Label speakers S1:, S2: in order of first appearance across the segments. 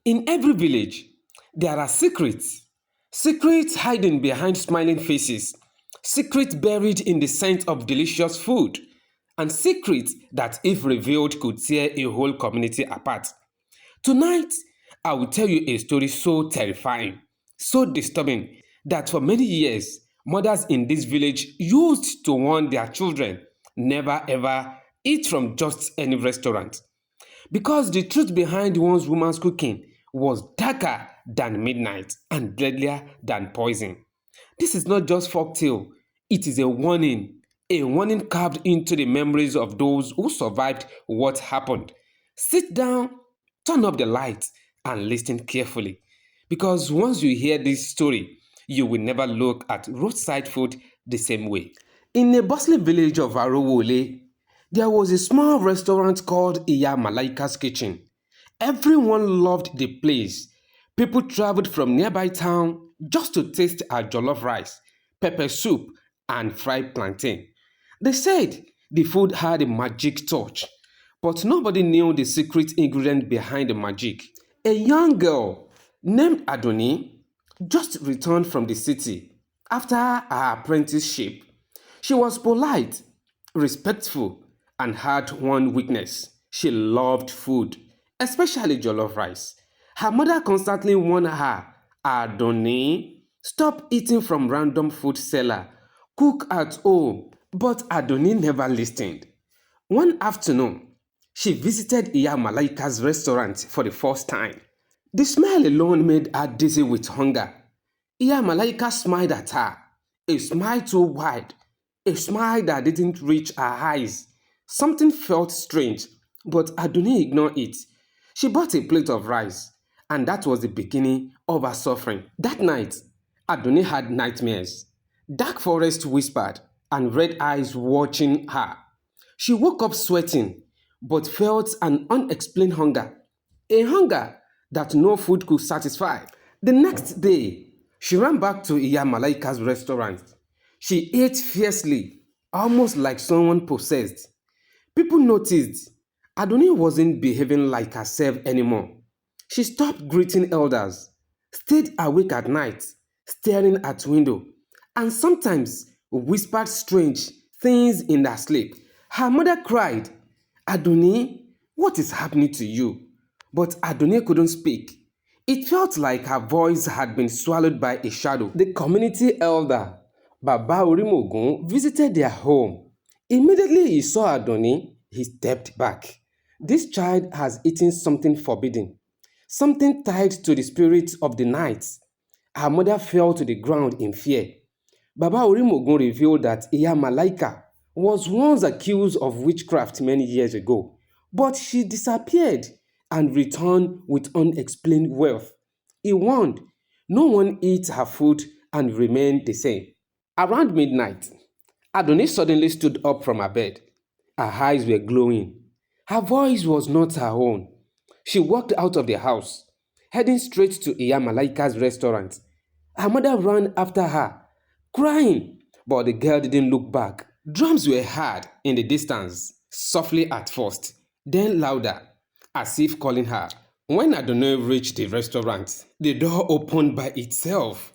S1: In every village, there are secrets. Secrets hiding behind smiling faces, secrets buried in the scent of delicious food, and secrets that, if revealed, could tear a whole community apart. Tonight, I will tell you a story so terrifying, so disturbing, that for many years, mothers in this village used to warn their children never ever eat from just any restaurant. Because the truth behind one's woman's cooking was darker than midnight and deadlier than poison. This is not just folktale, it is a warning carved into the memories of those who survived what happened. Sit down, turn up the lights, and listen carefully. Because once you hear this story, you will never look at roadside food the same way. In a bustling village of Arowole, there was a small restaurant called Iya Malaika's Kitchen. Everyone loved the place. People traveled from nearby town just to taste our jollof rice, pepper soup, and fried plantain. They said the food had a magic touch, but nobody knew the secret ingredient behind the magic. A young girl named Adunni just returned from the city after her apprenticeship. She was polite, respectful, and had one weakness. She loved food, especially jollof rice. Her mother constantly warned her, Adunni, stop eating from random food seller. Cook at home. But Adunni never listened. One afternoon, she visited Iya Malaika's restaurant for the first time. The smell alone made her dizzy with hunger. Iya Malaika smiled at her, a smile too wide, a smile that didn't reach her eyes. Something felt strange, but Adunni ignored it. She bought a plate of rice, and that was the beginning of her suffering. That night, Adunni had nightmares. Dark forest whispered, and red eyes watching her. She woke up sweating, but felt an unexplained hunger, a hunger that no food could satisfy. The next day, she ran back to Iya Malaika's restaurant. She ate fiercely, almost like someone possessed. People noticed Adunni wasn't behaving like herself anymore. She stopped greeting elders, stayed awake at night, staring at window, and sometimes whispered strange things in her sleep. Her mother cried, Adunni, what is happening to you? But Adunni couldn't speak. It felt like her voice had been swallowed by a shadow. The community elder, Baba Orimogun, visited their home. Immediately he saw Adunni, he stepped back. This child has eaten something forbidden, something tied to the spirit of the night. Her mother fell to the ground in fear. Baba Orimogun revealed that Iya Malaika was once accused of witchcraft many years ago, but she disappeared and returned with unexplained wealth. He warned, no one eats her food and remained the same. Around midnight, Adunni suddenly stood up from her bed. Her eyes were glowing. Her voice was not her own. She walked out of the house, heading straight to Iya Malaika's restaurant. Her mother ran after her, crying, but the girl didn't look back. Drums were heard in the distance, softly at first, then louder, as if calling her. When Adonai reached the restaurant, the door opened by itself.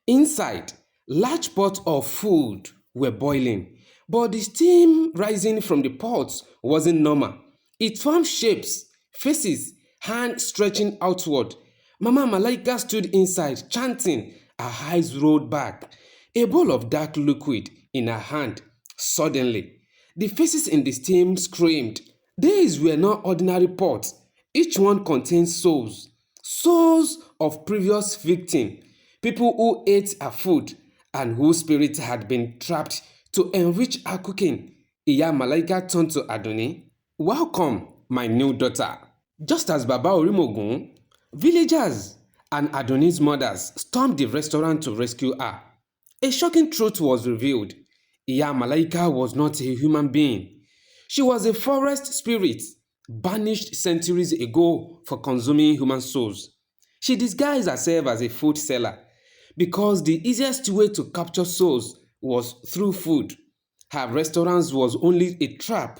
S1: Inside, large pots of food were boiling, but the steam rising from the pots wasn't normal. It formed shapes, faces, hands stretching outward. Mama Malaika stood inside, chanting. Her eyes rolled back, a bowl of dark liquid in her hand. Suddenly, the faces in the steam screamed. These were not ordinary pots. Each one contained souls, souls of previous victims, people who ate her food and whose spirits had been trapped to enrich her cooking. Iya Malaika turned to Adunni. Welcome, my new daughter. Just as Baba Orimogun, villagers and Adunni's mothers stormed the restaurant to rescue her. A shocking truth was revealed. Iya Malaika was not a human being. She was a forest spirit, banished centuries ago for consuming human souls. She disguised herself as a food seller because the easiest way to capture souls was through food. Her restaurant was only a trap.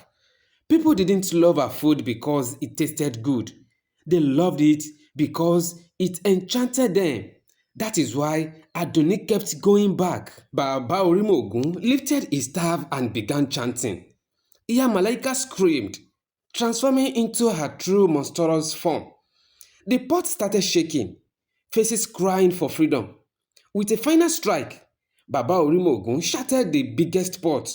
S1: People didn't love her food because it tasted good. They loved it because it enchanted them. That is why Adunni kept going back. Baba Orimogun lifted his staff and began chanting. Iya Malaika screamed, transforming into her true monstrous form. The pot started shaking, faces crying for freedom. With a final strike, Baba Orimogun shattered the biggest pot,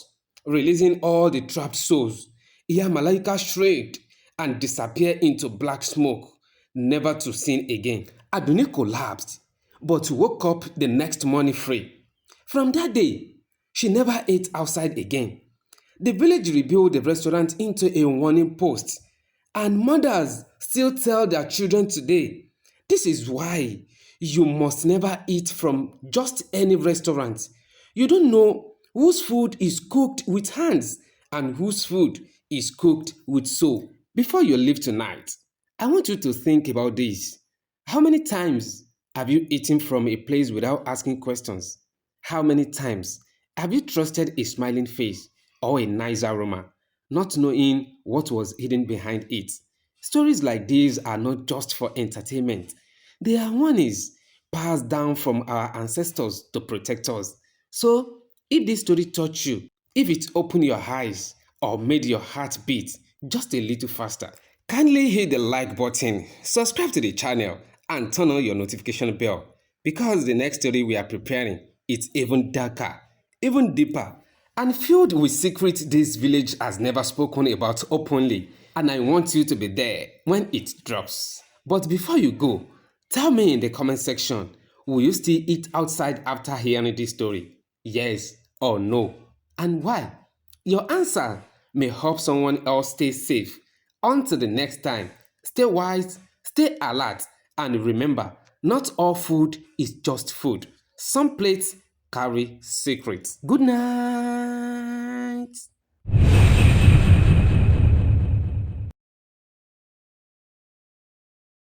S1: releasing all the trapped souls. Iya Malaika shrieked and disappeared into black smoke, never to seen again. Adunni collapsed, but woke up the next morning free. From that day, she never ate outside again. The village rebuilt the restaurant into a warning post, and mothers still tell their children today, this is why you must never eat from just any restaurant. You don't know whose food is cooked with hands and whose food is cooked with soul. Before you leave tonight, I want you to think about this. How many times have you eaten from a place without asking questions? How many times have you trusted a smiling face or a nice aroma, not knowing what was hidden behind it? Stories like these are not just for entertainment, they are warnings passed down from our ancestors to protect us. So, if this story touched you, if it opened your eyes or made your heart beat just a little faster, kindly hit the like button, subscribe to the channel, and turn on your notification bell because the next story we are preparing is even darker, even deeper, and filled with secrets this village has never spoken about openly. And I want you to be there when it drops. But before you go, tell me in the comment section, will you still eat outside after hearing this story? Yes or no? And why? Your answer may help someone else stay safe. Until the next time, stay wise, stay alert, and remember, not all food is just food. Some plates carry secrets. Good night.